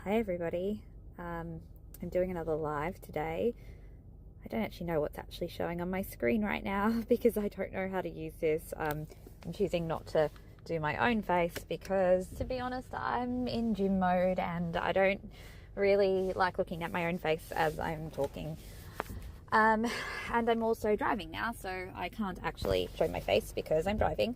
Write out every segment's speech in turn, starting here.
Hi everybody. I'm doing another live today. I don't actually know what's actually showing on my screen right now because I don't know how to use this. I'm choosing not to do my own face because, to be honest, I'm in gym mode and I don't really like looking at my own face as I'm talking. And I'm also driving now, so I can't actually show my face because I'm driving.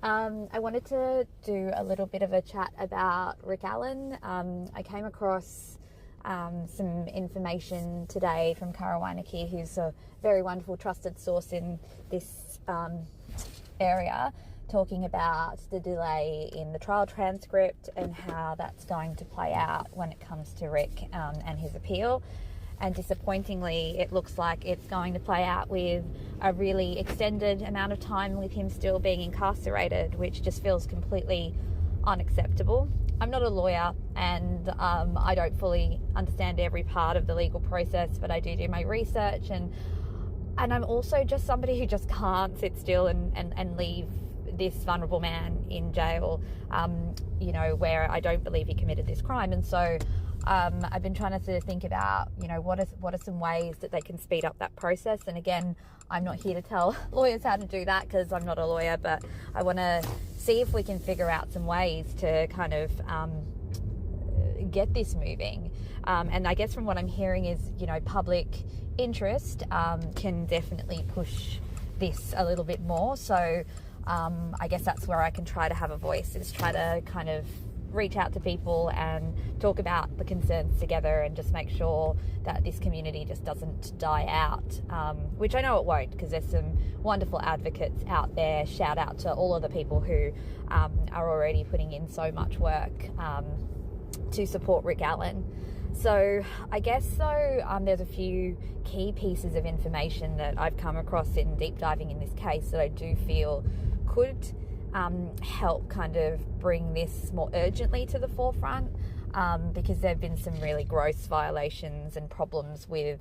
I wanted to do a little bit of a chat about Rick Allen. I came across some information today from Cara Weineke, who's a very wonderful trusted source in this area, talking about the delay in the trial transcript and how that's going to play out when it comes to Rick and his appeal. And disappointingly, it looks like it's going to play out with a really extended amount of time with him still being incarcerated, which just feels completely unacceptable. I'm not a lawyer and I don't fully understand every part of the legal process, but I do my research, and I'm also just somebody who just can't sit still and leave this vulnerable man in jail, where I don't believe he committed this crime. And so I've been trying to sort of think about, what are some ways that they can speed up that process. And again, I'm not here to tell lawyers how to do that because I'm not a lawyer, but I want to see if we can figure out some ways to kind of get this moving. And I guess from what I'm hearing is, public interest can definitely push this a little bit more. So I guess that's where I can try to have a voice, is try to kind of reach out to people and talk about the concerns together and just make sure that this community just doesn't die out, which I know it won't, because there's some wonderful advocates out there. Shout out to all of the people who are already putting in so much work to support Rick Allen. So I guess there's a few key pieces of information that I've come across in deep diving in this case that I do feel could help kind of bring this more urgently to the forefront, because there have been some really gross violations and problems with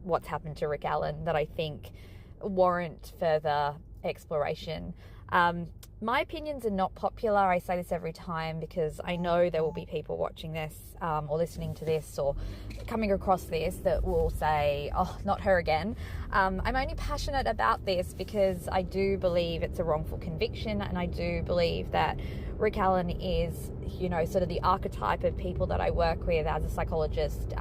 what's happened to Rick Allen that I think warrant further exploration. My opinions are not popular. I say this every time because I know there will be people watching this or listening to this or coming across this that will say, oh, not her again. I'm only passionate about this because I do believe it's a wrongful conviction, and I do believe that Rick Allen is, sort of the archetype of people that I work with as a psychologist,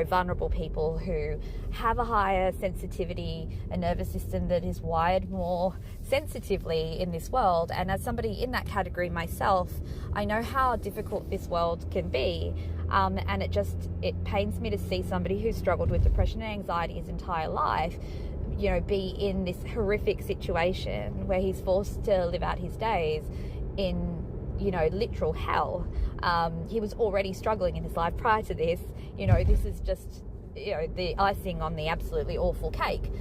vulnerable people who have a higher sensitivity, a nervous system that is wired more sensitively in this world. And as somebody in that category myself, I know how difficult this world can be. And it pains me to see somebody who's struggled with depression and anxiety his entire life, be in this horrific situation where he's forced to live out his days in, literal hell. He was already struggling in his life prior to this. This is just, the icing on the absolutely awful cake.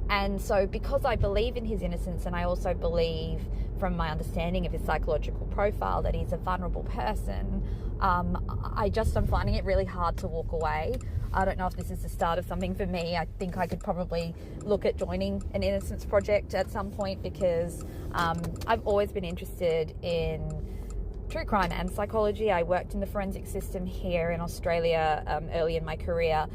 And so because I believe in his innocence, and I also believe from my understanding of his psychological profile that he's a vulnerable person, I'm finding it really hard to walk away. I don't know if this is the start of something for me. I think I could probably look at joining an innocence project at some point, because I've always been interested in true crime and psychology. I worked in the forensic system here in Australia early in my career,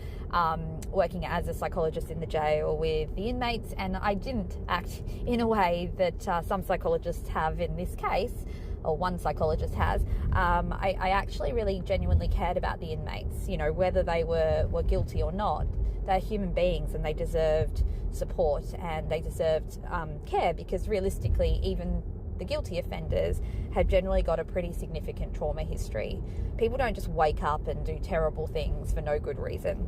working as a psychologist in the jail with the inmates, and I didn't act in a way that some psychologists have in this case, or one psychologist has. I actually really genuinely cared about the inmates, whether they were guilty or not. They're human beings and they deserved support and they deserved care, because realistically, even the guilty offenders have generally got a pretty significant trauma history. People don't just wake up and do terrible things for no good reason.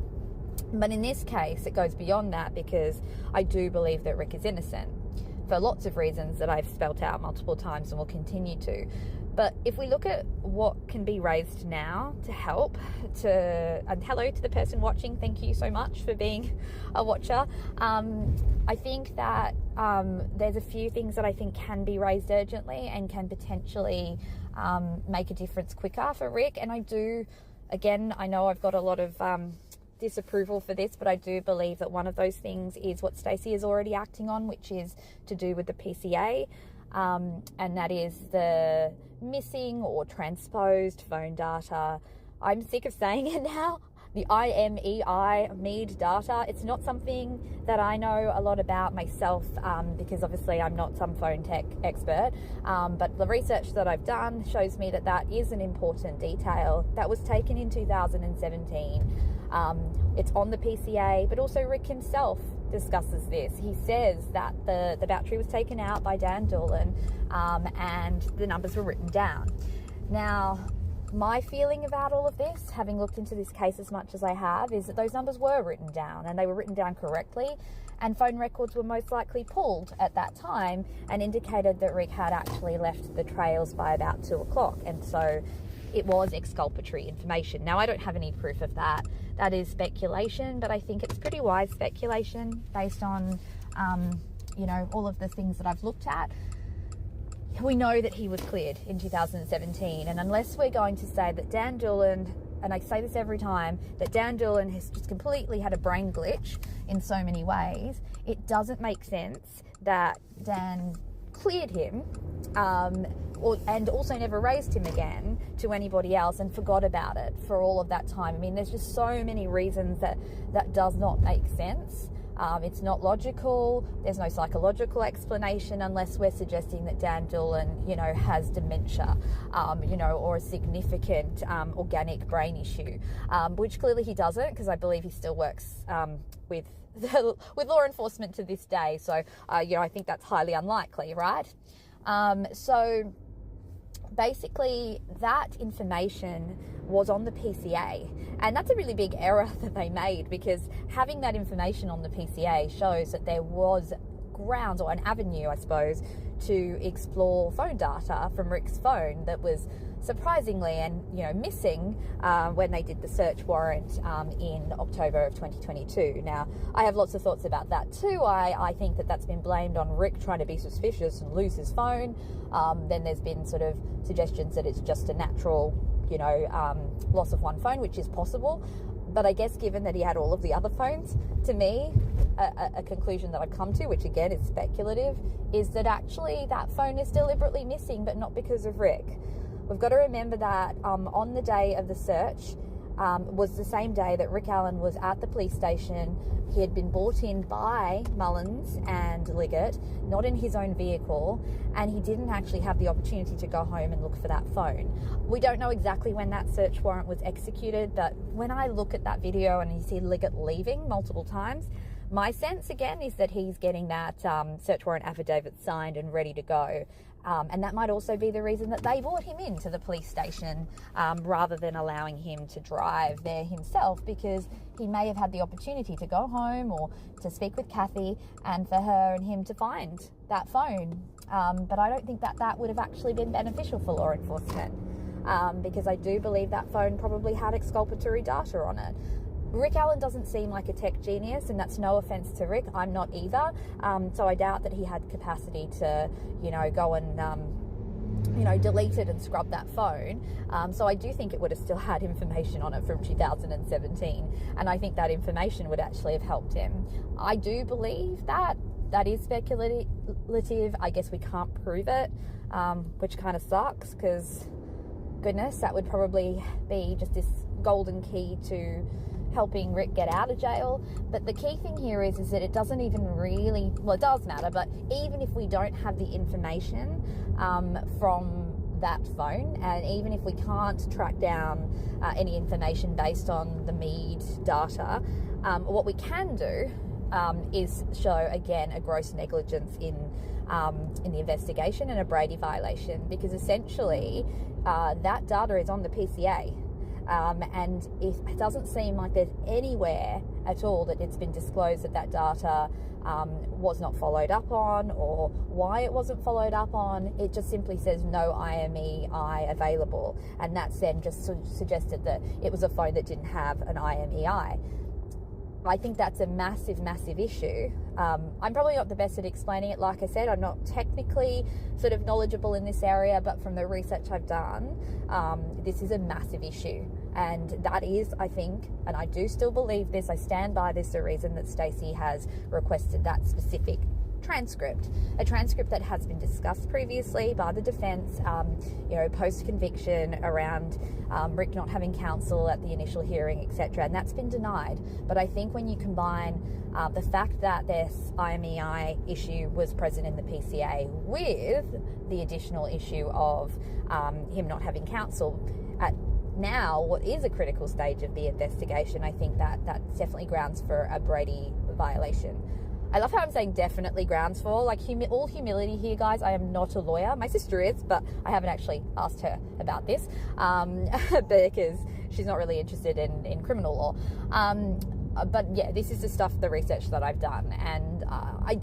But in this case, it goes beyond that, because I do believe that Rick is innocent for lots of reasons that I've spelt out multiple times and will continue to. But if we look at what can be raised now to help, and hello to the person watching, thank you so much for being a watcher. I think that there's a few things that I think can be raised urgently and can potentially make a difference quicker for Rick. And I do, again, I know I've got a lot of disapproval for this, but I do believe that one of those things is what Stacey is already acting on, which is to do with the PCA. and that is the missing or transposed phone data. I'm sick of saying it now. The IMEI, MEAD data. It's not something that I know a lot about myself, because obviously I'm not some phone tech expert, but the research that I've done shows me that that is an important detail that was taken in 2017. It's on the PCA, but also Rick himself discusses this. He says that the battery was taken out by Dan Doolan, and the numbers were written down. Now, my feeling about all of this, having looked into this case as much as I have, is that those numbers were written down, and they were written down correctly, and phone records were most likely pulled at that time and indicated that Rick had actually left the trails by about 2 o'clock, and so it was exculpatory information. Now, I don't have any proof of that. That is speculation, but I think it's pretty wise speculation based on, all of the things that I've looked at. We know that he was cleared in 2017, and unless we're going to say that Dan Doolan, and I say this every time, that Dan Doolan has just completely had a brain glitch in so many ways, it doesn't make sense that Dan cleared him, and also never raised him again to anybody else and forgot about it for all of that time. I mean, there's just so many reasons that does not make sense. It's not logical. There's no psychological explanation unless we're suggesting that Dan Doolan, has dementia, or a significant organic brain issue, which clearly he doesn't, because I believe he still works with law enforcement to this day. So, I think that's highly unlikely, right? So basically, that information was on the PCA, and that's a really big error that they made, because having that information on the PCA shows that there was grounds, or an avenue, I suppose, to explore phone data from Rick's phone that was surprisingly and missing when they did the search warrant in October of 2022. Now, I have lots of thoughts about that too. I think that that's been blamed on Rick trying to be suspicious and lose his phone. Then there's been sort of suggestions that it's just a natural loss of one phone, which is possible. But I guess given that he had all of the other phones, to me, a conclusion that I've come to, which again is speculative, is that actually that phone is deliberately missing, but not because of Rick. We've got to remember that on the day of the search was the same day that Rick Allen was at the police station. He had been brought in by Mullins and Liggett, not in his own vehicle, and he didn't actually have the opportunity to go home and look for that phone. We don't know exactly when that search warrant was executed, but when I look at that video and you see Liggett leaving multiple times, my sense again is that he's getting that search warrant affidavit signed and ready to go. And that might also be the reason that they brought him into the police station rather than allowing him to drive there himself, because he may have had the opportunity to go home or to speak with Kathy and for her and him to find that phone. But I don't think that would have actually been beneficial for law enforcement, because I do believe that phone probably had exculpatory data on it. Rick Allen doesn't seem like a tech genius, and that's no offense to Rick. I'm not either. So I doubt that he had capacity to, go and, delete it and scrub that phone. So I do think it would have still had information on it from 2017. And I think that information would actually have helped him. I do believe that is speculative. I guess we can't prove it, which kind of sucks, because goodness, that would probably be just this golden key to helping Rick get out of jail. But the key thing here is that it doesn't even really, well, it does matter, but even if we don't have the information from that phone, and even if we can't track down any information based on the MEAD data, what we can do is show, again, a gross negligence in the investigation and a Brady violation, because essentially that data is on the PCA. And it doesn't seem like there's anywhere at all that it's been disclosed that data was not followed up on, or why it wasn't followed up on. It just simply says no IMEI available, and that's then just suggested that it was a phone that didn't have an IMEI. I think that's a massive, massive issue. I'm probably not the best at explaining it. Like I said, I'm not technically sort of knowledgeable in this area, but from the research I've done, this is a massive issue. And that is, I think, and I do still believe this, I stand by this, the reason that Stacey has requested that specific transcript, a transcript that has been discussed previously by the defence, post-conviction around Rick not having counsel at the initial hearing, etc., and that's been denied. But I think when you combine the fact that this IMEI issue was present in the PCA with the additional issue of him not having counsel at now what is a critical stage of the investigation, I think that's definitely grounds for a Brady violation. I love how I'm saying definitely grounds for, like, all humility here, guys. I am not a lawyer. My sister is, but I haven't actually asked her about this because she's not really interested in criminal law. But yeah, this is the research that I've done, and I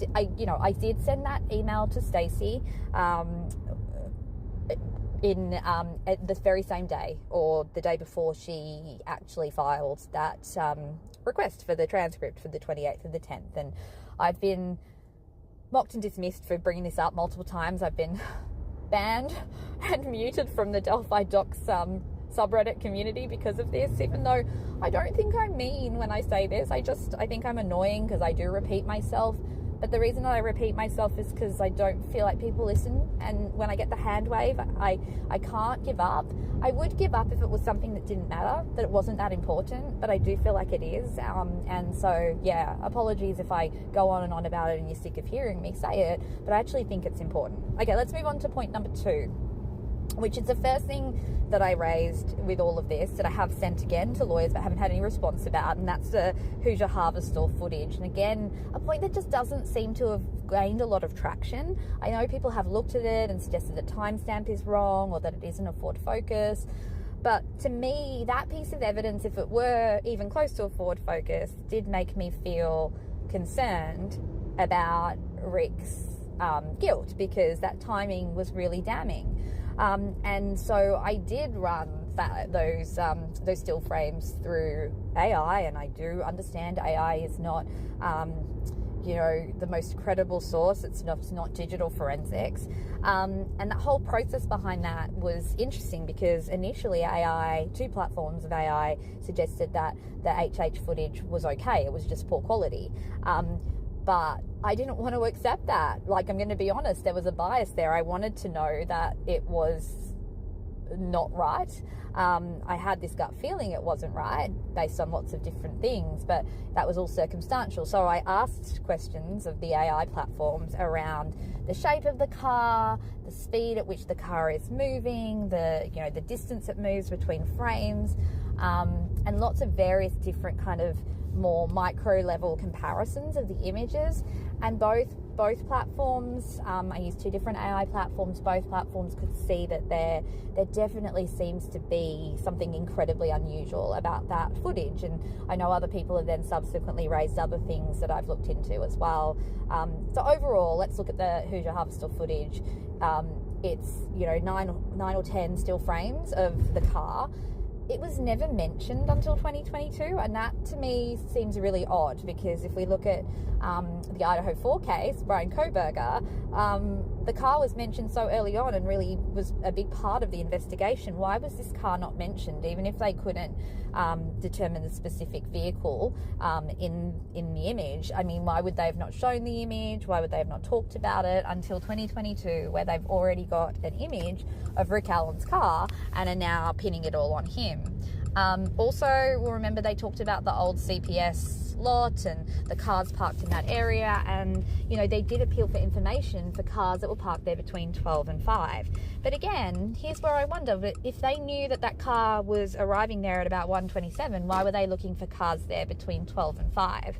did send that email to Stacey at the very same day or the day before she actually filed that request for the transcript for the 28th of the 10th, and I've been mocked and dismissed for bringing this up multiple times. I've been banned and muted from the Delphi Docs subreddit community because of this, even though I don't think I'm mean when I say this. I think I'm annoying because I do repeat myself. But the reason that I repeat myself is because I don't feel like people listen. And when I get the hand wave, I can't give up. I would give up if it was something that didn't matter, that it wasn't that important, but I do feel like it is. And so, yeah, apologies if I go on and on about it and you're sick of hearing me say it, but I actually think it's important. Okay, let's move on to point number 2, which is the first thing that I raised with all of this that I have sent again to lawyers but haven't had any response about, and that's the Hoosier Harvest Store footage. And again, a point that just doesn't seem to have gained a lot of traction. I know people have looked at it and suggested the timestamp is wrong or that it isn't a Ford Focus, but to me, that piece of evidence, if it were even close to a Ford Focus, did make me feel concerned about Rick's guilt, because that timing was really damning. And so I did run those still frames through AI, and I do understand AI is not, the most credible source. It's not digital forensics. And the whole process behind that was interesting because initially two platforms of AI suggested that the HH footage was okay. It was just poor quality. But I didn't want to accept that. Like, I'm going to be honest, there was a bias there. I wanted to know that it was not right. I had this gut feeling it wasn't right based on lots of different things, but that was all circumstantial. So I asked questions of the AI platforms around the shape of the car, the speed at which the car is moving, the distance it moves between frames, and lots of various different kind of more micro level comparisons of the images. And both platforms, I used 2 different AI platforms, both platforms could see that there definitely seems to be something incredibly unusual about that footage. And I know other people have then subsequently raised other things that I've looked into as well. So overall, let's look at the Hoosier Harvest Store footage. It's 9 or 10 still frames of the car. It was never mentioned until 2022, and that to me seems really odd, because if we look at the Idaho 4 case, Brian Kohberger, the car was mentioned so early on and really was a big part of the investigation. Why was this car not mentioned, even if they couldn't determine the specific vehicle in the image? I mean, why would they have not shown the image? Why would they have not talked about it until 2022, where they've already got an image of Rick Allen's car and are now pinning it all on him? Also, we'll remember they talked about the old CPS lot and the cars parked in that area, and they did appeal for information for cars that were parked there between 12 and 5. But again, here's where I wonder, if they knew that car was arriving there at about 1:27, why were they looking for cars there between 12 and 5?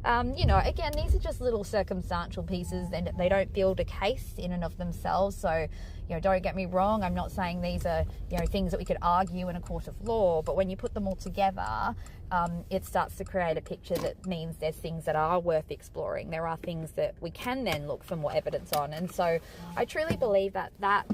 Again, these are just little circumstantial pieces, and they don't build a case in and of themselves. So, don't get me wrong, I'm not saying these are, things that we could argue in a court of law, but when you put them all together, it starts to create a picture that means there's things that are worth exploring. There are things that we can then look for more evidence on. And so I truly believe that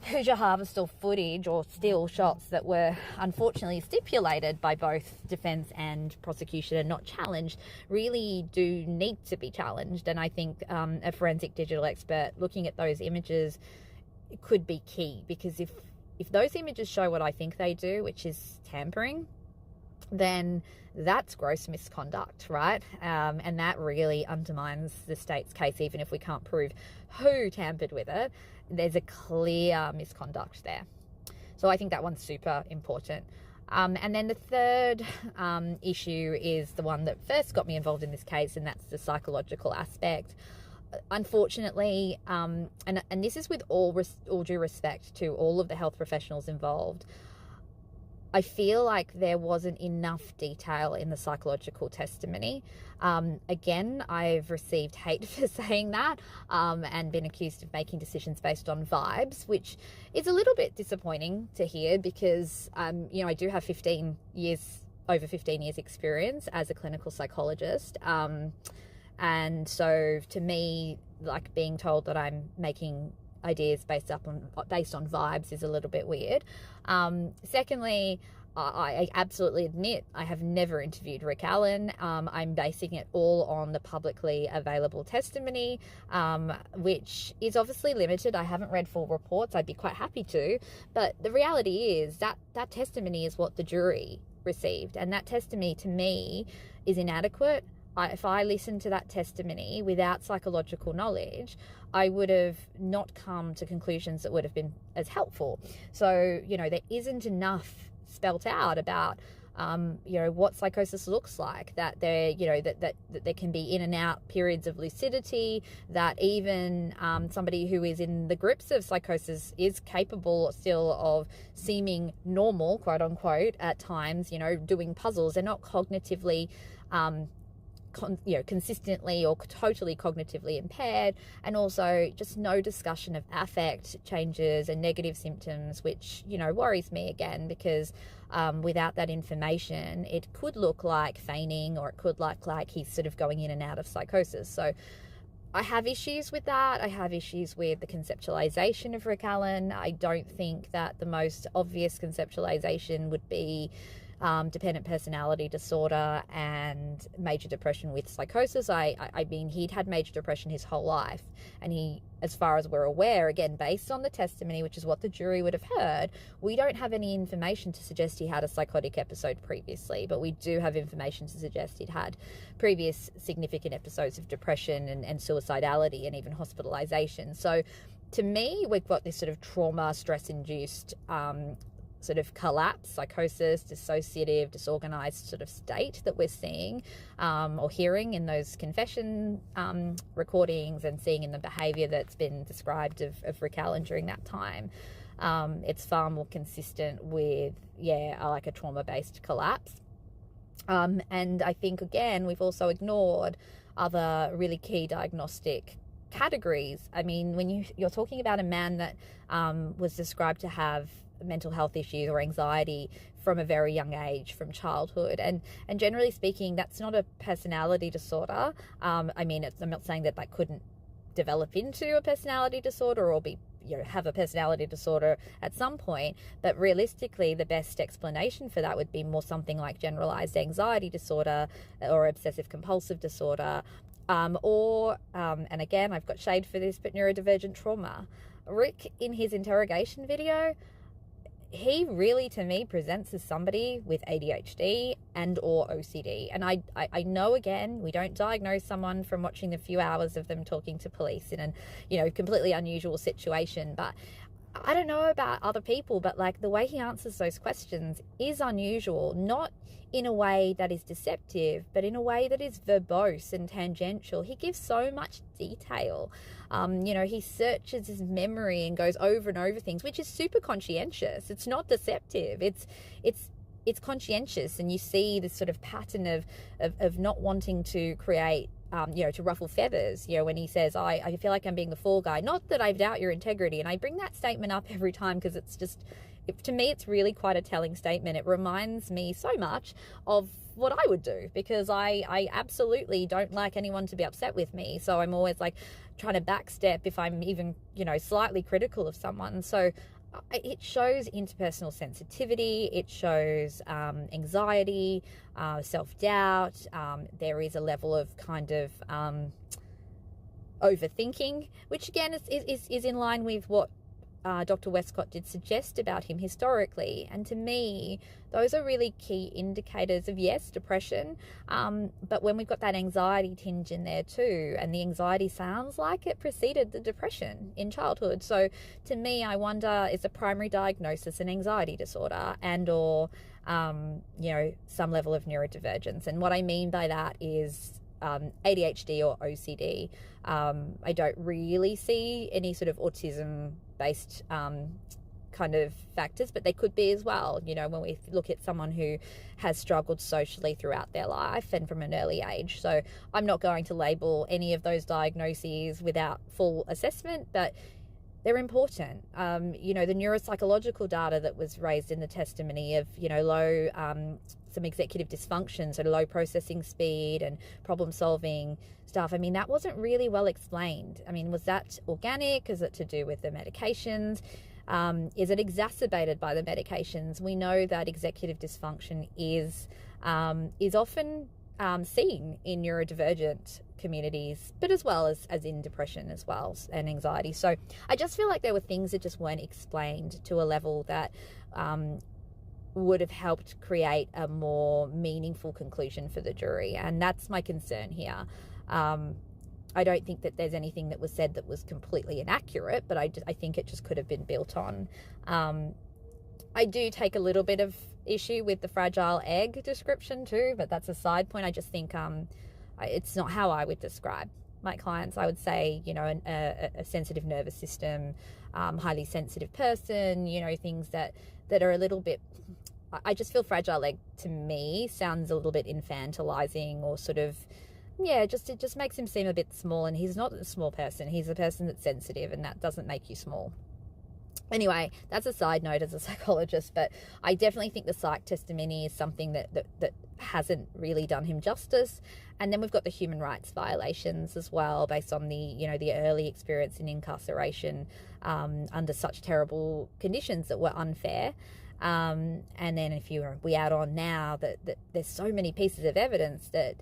Hoosier Harvest Store footage, or still shots that were unfortunately stipulated by both defence and prosecution and not challenged, really do need to be challenged. And I think a forensic digital expert looking at those images could be key, because if those images show what I think they do, which is tampering, then that's gross misconduct, right? And that really undermines the state's case, even if we can't prove who tampered with it. There's a clear misconduct there. So I think that one's super important. And then the third issue is the one that first got me involved in this case, and that's the psychological aspect. Unfortunately, and this is with all due respect to all of the health professionals involved, I feel like there wasn't enough detail in the psychological testimony. Again, I've received hate for saying that, and been accused of making decisions based on vibes, which is a little bit disappointing to hear because, you know, I do have over 15 years experience as a clinical psychologist. And so to me, like, being told that I'm making ideas based on vibes is a little bit weird. Secondly, I absolutely admit I have never interviewed Rick Allen. I'm basing it all on the publicly available testimony, which is obviously limited. I haven't read full reports. I'd be quite happy to, but the reality is that that testimony is what the jury received, and that testimony to me is inadequate. If I listened to that testimony without psychological knowledge, I would have not come to conclusions that would have been as helpful. So, you know, there isn't enough spelt out about, you know, what psychosis looks like, that there, you know, that there can be in and out periods of lucidity, that even somebody who is in the grips of psychosis is capable still of seeming normal, quote unquote, at times, you know, doing puzzles. They're not cognitively consistently or totally cognitively impaired, and also just no discussion of affect changes and negative symptoms, which, you know, worries me again, because without that information, it could look like feigning, or it could look like he's sort of going in and out of psychosis. So I have issues with that. I have issues with the conceptualization of Rick Allen. I don't think that the most obvious conceptualization would be dependent personality disorder and major depression with psychosis. I mean, he'd had major depression his whole life, and he, as far as we're aware, again, based on the testimony, which is what the jury would have heard, we don't have any information to suggest he had a psychotic episode previously, but we do have information to suggest he'd had previous significant episodes of depression and suicidality and even hospitalization. So to me, we've got this sort of trauma, stress-induced sort of collapse, psychosis, dissociative, disorganized sort of state that we're seeing or hearing in those confession recordings, and seeing in the behavior that's been described of Rick Allen during that time. It's far more consistent with, like a trauma-based collapse. And I think, again, we've also ignored other really key diagnostic categories. I mean, when you're talking about a man that was described to have mental health issues or anxiety from a very young age, from childhood, and generally speaking, that's not a personality disorder. I mean, I'm not saying that couldn't develop into a personality disorder or be, you know, have a personality disorder at some point, but realistically, the best explanation for that would be more something like generalized anxiety disorder or obsessive compulsive disorder, or and again, I've got shade for this, but neurodivergent trauma. Rick, in his interrogation video, he really, to me, presents as somebody with ADHD and or OCD. And I know, again, we don't diagnose someone from watching the few hours of them talking to police in an, you know, completely unusual situation. But I don't know about other people, but like the way he answers those questions is unusual, not in a way that is deceptive, but in a way that is verbose and tangential. He gives so much detail. You know, he searches his memory and goes over and over things, which is super conscientious. It's not deceptive. It's conscientious, and you see this sort of pattern of not wanting to create, you know, to ruffle feathers. You know, when he says, I feel like I'm being the fall guy. Not that I doubt your integrity, and I bring that statement up every time because it's just, to me, it's really quite a telling statement. It reminds me so much of what I would do, because I absolutely don't like anyone to be upset with me. So I'm always like trying to backstep if I'm even, you know, slightly critical of someone. So it shows interpersonal sensitivity, it shows anxiety, self-doubt. There is a level of kind of overthinking, which again is in line with what Dr. Westcott did suggest about him historically. And to me, those are really key indicators of, yes, depression, but when we've got that anxiety tinge in there too, and the anxiety sounds like it preceded the depression in childhood. So to me, I wonder, is the primary diagnosis an anxiety disorder and or, some level of neurodivergence? And what I mean by that is ADHD or OCD. I don't really see any sort of autism-based kind of factors, but they could be as well. When we look at someone who has struggled socially throughout their life and from an early age. So I'm not going to label any of those diagnoses without full assessment, but they're important. The neuropsychological data that was raised in the testimony of, low, some executive dysfunction, so low processing speed and problem solving stuff. I mean, that wasn't really well explained. I mean, was that organic? Is it to do with the medications? Is it exacerbated by the medications? We know that executive dysfunction is often seen in neurodivergent communities, but as well as in depression as well, and anxiety. So I just feel like there were things that just weren't explained to a level that would have helped create a more meaningful conclusion for the jury. And that's my concern here. I don't think that there's anything that was said that was completely inaccurate, but I think it just could have been built on. I do take a little bit of issue with the fragile egg description too, but that's a side point. I just think it's not how I would describe my clients. I would say, a sensitive nervous system, highly sensitive person, things that are a little bit, I just feel fragile egg to me sounds a little bit infantilizing or sort of, it just makes him seem a bit small, and he's not a small person. He's a person that's sensitive, and that doesn't make you small. Anyway, that's a side note as a psychologist, but I definitely think the psych testimony is something that hasn't really done him justice. And then we've got the human rights violations as well, based on the early experience in incarceration under such terrible conditions that were unfair. And then if we add on now that there's so many pieces of evidence that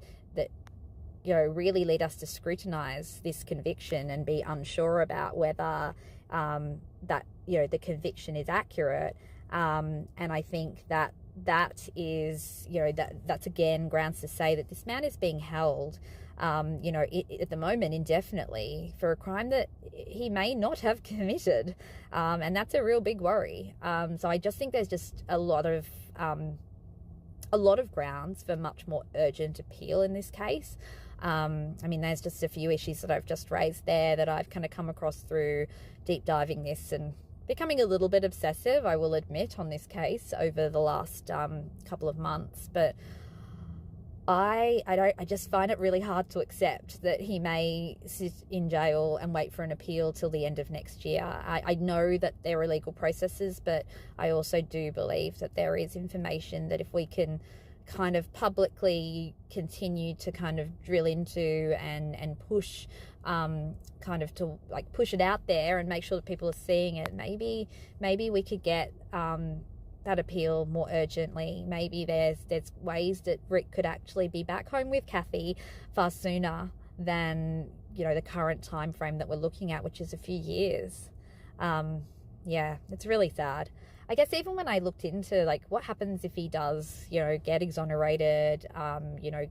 really lead us to scrutinize this conviction and be unsure about whether that the conviction is accurate, and I think that is that's again grounds to say that this man is being held at the moment indefinitely for a crime that he may not have committed, and that's a real big worry. So I just think there's just a lot of grounds for much more urgent appeal in this case. There's just a few issues that I've just raised there that I've kind of come across through deep diving this and becoming a little bit obsessive, I will admit, on this case over the last couple of months. But I just find it really hard to accept that he may sit in jail and wait for an appeal till the end of next year. I know that there are legal processes, but I also do believe that there is information that if we can kind of publicly continue to kind of drill into and push kind of to like push it out there and make sure that people are seeing it, maybe we could get that appeal more urgently. Maybe there's ways that Rick could actually be back home with Kathy far sooner than the current time frame that we're looking at, which is a few years. It's really sad. I guess even when I looked into like what happens if he does, get exonerated,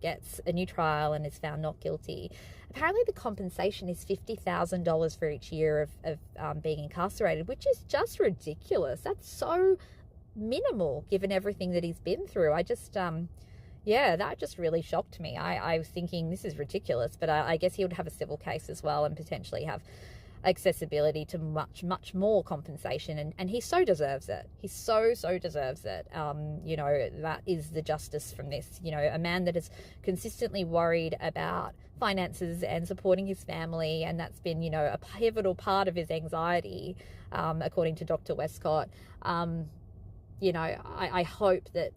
gets a new trial and is found not guilty, apparently the compensation is $50,000 for each year of being incarcerated, which is just ridiculous. That's so minimal given everything that he's been through. I just, that just really shocked me. I was thinking this is ridiculous, but I guess he would have a civil case as well and potentially have accessibility to much more compensation, and he so deserves it. He so deserves it. That is the justice from this. A man that is consistently worried about finances and supporting his family, and that's been a pivotal part of his anxiety, according to Dr. Westcott. I hope that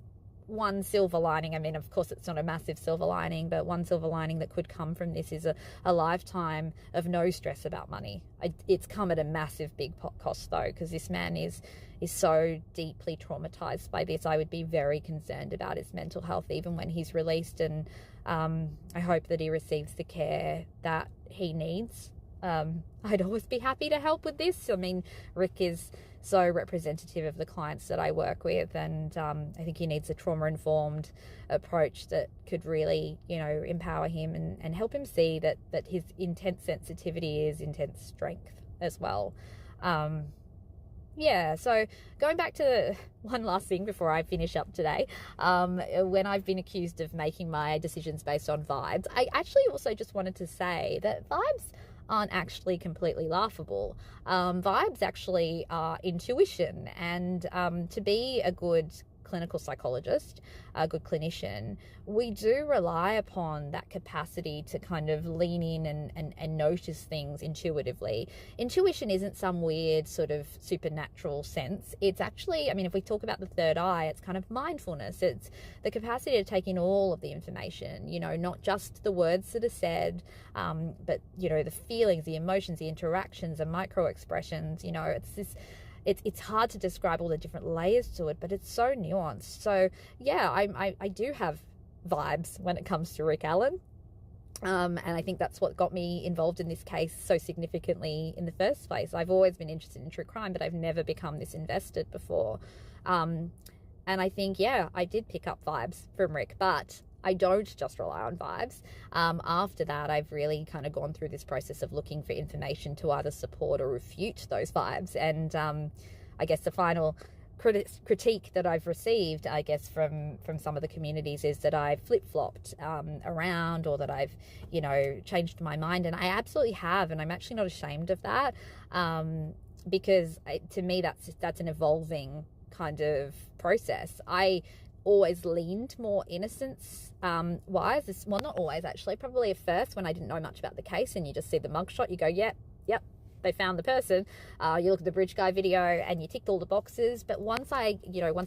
one silver lining, of course it's not a massive silver lining, but one silver lining that could come from this is a lifetime of no stress about money. It's come at a massive big cost though, because this man is so deeply traumatized by this. I would be very concerned about his mental health even when he's released, and I hope that he receives the care that he needs I'd always be happy to help with this. I mean, Rick is so representative of the clients that I work with, and I think he needs a trauma-informed approach that could really, you know, empower him and help him see that his intense sensitivity is intense strength as well. Yeah, so going back to one last thing before I finish up today, when I've been accused of making my decisions based on vibes, I actually also just wanted to say that vibes aren't actually completely laughable. Vibes actually are intuition, and to be a good clinical psychologist, a good clinician, we do rely upon that capacity to kind of lean in and notice things intuitively. Intuition isn't some weird sort of supernatural sense. It's actually, I mean, if we talk about the third eye, it's kind of mindfulness. It's the capacity to take in all of the information, you know, not just the words that are said, but, you know, the feelings, the emotions, the interactions, the micro expressions. You know, it's this, it's hard to describe all the different layers to it, but it's so nuanced. So yeah, I do have vibes when it comes to Rick Allen. And I think that's what got me involved in this case so significantly in the first place. I've always been interested in true crime, but I've never become this invested before. And I think, yeah, I did pick up vibes from Rick, but I don't just rely on vibes. After that, I've really kind of gone through this process of looking for information to either support or refute those vibes. And I guess the final critique that I've received, I guess, from some of the communities is that I've flip-flopped around, or that I've, you know, changed my mind. And I absolutely have, and I'm actually not ashamed of that, because to me, that's an evolving kind of process. I always leaned more innocence wise. Well, not always, actually. Probably at first, when I didn't know much about the case and you just see the mugshot, you go, yep, they found the person. You look at the Bridge Guy video and you ticked all the boxes. But once I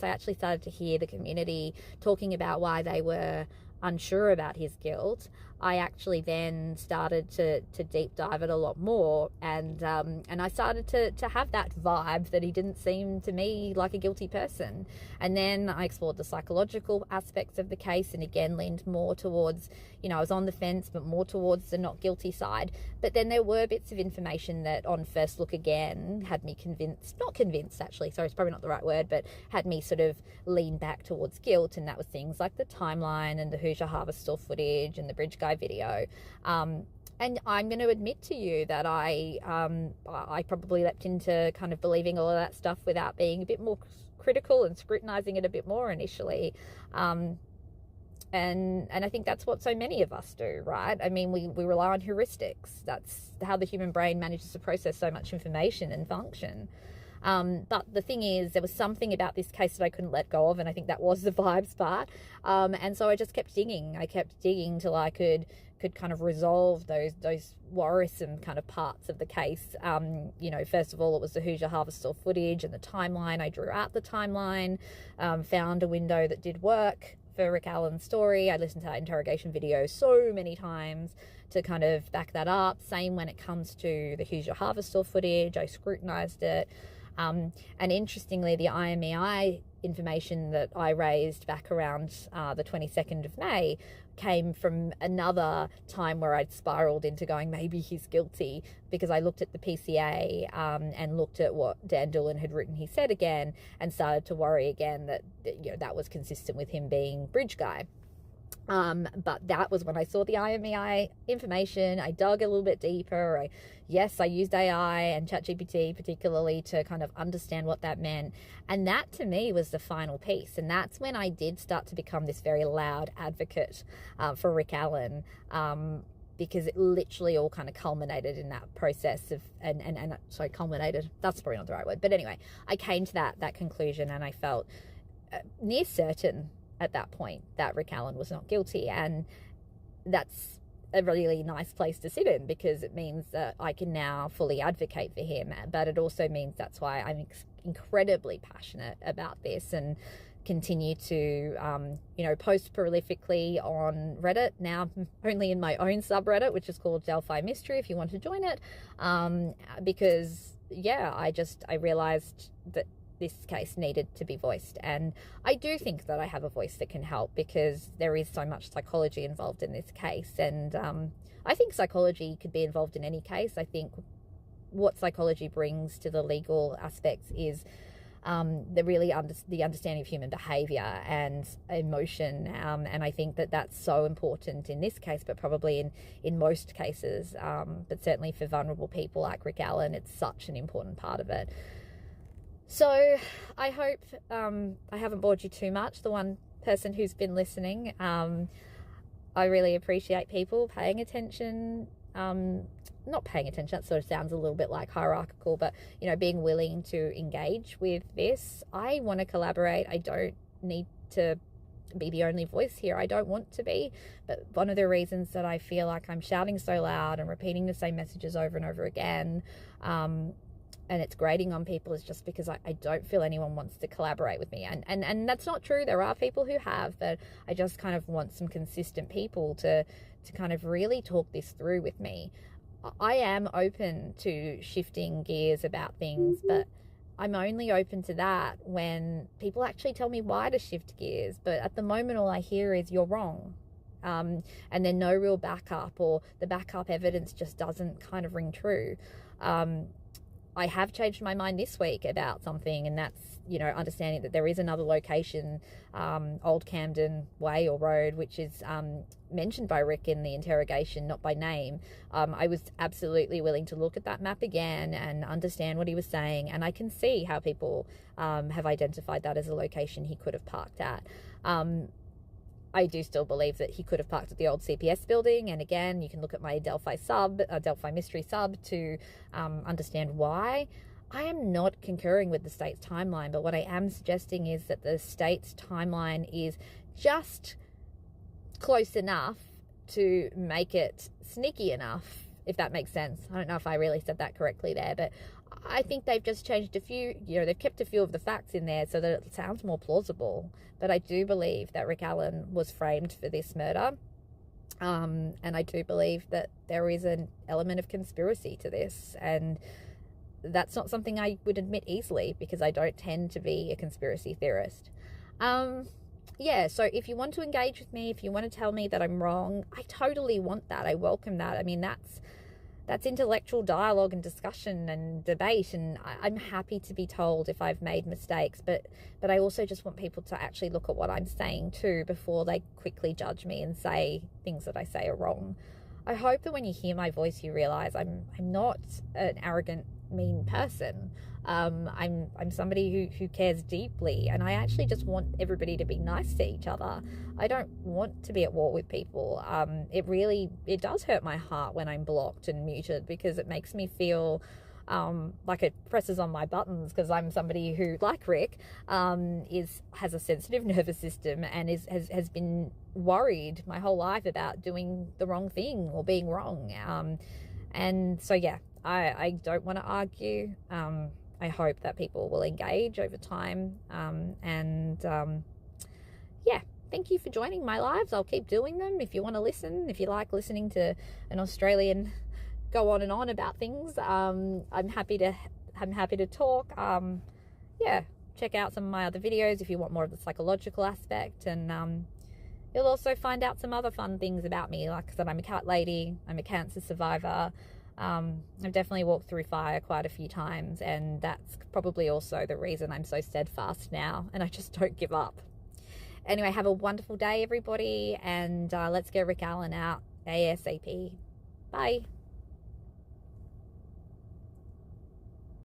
actually started to hear the community talking about why they were unsure about his guilt, I actually then started to deep dive it a lot more, and I started to have that vibe that he didn't seem to me like a guilty person. And then I explored the psychological aspects of the case, and again leaned more towards, you know, I was on the fence, but more towards the not guilty side. But then there were bits of information that on first look again had me not convinced actually, sorry, it's probably not the right word, but had me sort of lean back towards guilt. And that was things like the timeline and the Hoosier Harvest store footage and the Bridge Guy video. And I'm going to admit to you that I probably leapt into kind of believing all of that stuff without being a bit more critical and scrutinizing it a bit more initially. And I think that's what so many of us do, right? I mean, we rely on heuristics. That's how the human brain manages to process so much information and function. But the thing is, there was something about this case that I couldn't let go of, and I think that was the vibes part. And so I just kept digging. I kept digging till I could kind of resolve those worrisome kind of parts of the case. You know, first of all, it was the Hoosier Harvest store footage and the timeline. I drew out the timeline, found a window that did work for Rick Allen's story. I listened to that interrogation video so many times to kind of back that up. Same when it comes to the Hoosier Harvest store footage. I scrutinized it. And interestingly, the IMEI information that I raised back around the 22nd of May came from another time where I'd spiraled into going, maybe he's guilty, because I looked at the PCA and looked at what Dan Doolan had written he said again, and started to worry again that, you know, that was consistent with him being Bridge Guy. But that was when I saw the IMEI information. I dug a little bit deeper. I used AI and ChatGPT particularly to kind of understand what that meant. And that to me was the final piece. And that's when I did start to become this very loud advocate for Rick Allen, because it literally all kind of culminated in that process of, culminated, that's probably not the right word. But anyway, I came to that conclusion, and I felt near certain at that point that Rick Allen was not guilty. And that's a really nice place to sit in, because it means that I can now fully advocate for him. But it also means that's why I'm incredibly passionate about this, and continue to post prolifically on Reddit, now only in my own subreddit, which is called Delphi Mystery, if you want to join it, because I realized that this case needed to be voiced. And I do think that I have a voice that can help, because there is so much psychology involved in this case. And I think psychology could be involved in any case. I think what psychology brings to the legal aspects is the understanding of human behavior and emotion, and I think that that's so important in this case, but probably in most cases, but certainly for vulnerable people like Rick Allen, it's such an important part of it. So I hope I haven't bored you too much, the one person who's been listening. I really appreciate people paying attention, not paying attention, that sort of sounds a little bit like hierarchical, but, you know, being willing to engage with this. I want to collaborate. I don't need to be the only voice here. I don't want to be, but one of the reasons that I feel like I'm shouting so loud and repeating the same messages over and over again, and it's grating on people, is just because I don't feel anyone wants to collaborate with me. And that's not true. There are people who have, but I just kind of want some consistent people to kind of really talk this through with me. I am open to shifting gears about things, but I'm only open to that when people actually tell me why to shift gears. But at the moment, all I hear is you're wrong. And then no real backup, or the backup evidence just doesn't kind of ring true. I have changed my mind this week about something, and that's, you know, understanding that there is another location, Old Camden Way or Road, which is mentioned by Rick in the interrogation, not by name. I was absolutely willing to look at that map again and understand what he was saying, and I can see how people have identified that as a location he could have parked at. I do still believe that he could have parked at the old CPS building, and again, you can look at my Delphi mystery sub to understand why. I am not concurring with the state's timeline, but what I am suggesting is that the state's timeline is just close enough to make it sneaky enough, if that makes sense. I don't know if I really said that correctly there, but I think they've just changed a few, you know, they've kept a few of the facts in there so that it sounds more plausible. But I do believe that Rick Allen was framed for this murder. And I do believe that there is an element of conspiracy to this. And that's not something I would admit easily, because I don't tend to be a conspiracy theorist. Yeah, so if you want to engage with me, if you want to tell me that I'm wrong, I totally want that. I welcome that. I mean, that's intellectual dialogue and discussion and debate, and I'm happy to be told if I've made mistakes, but I also just want people to actually look at what I'm saying too before they quickly judge me and say things that I say are wrong. I hope that when you hear my voice, you realize I'm not an arrogant, mean person. I'm somebody who cares deeply, and I actually just want everybody to be nice to each other. I don't want to be at war with people. It does hurt my heart when I'm blocked and muted, because it makes me feel like it presses on my buttons, because I'm somebody who, like Rick, has a sensitive nervous system and has been worried my whole life about doing the wrong thing or being wrong. And so, yeah, I don't want to argue. I hope that people will engage over time. Yeah, thank you for joining my lives. I'll keep doing them if you want to listen. If you like listening to an Australian go on and on about things, I'm happy to talk. Yeah, check out some of my other videos if you want more of the psychological aspect, and you'll also find out some other fun things about me, like I said, I'm a cat lady, I'm a cancer survivor. I've definitely walked through fire quite a few times, and that's probably also the reason I'm so steadfast now, and I just don't give up. Anyway, have a wonderful day, everybody, and let's get Rick Allen out ASAP. Bye.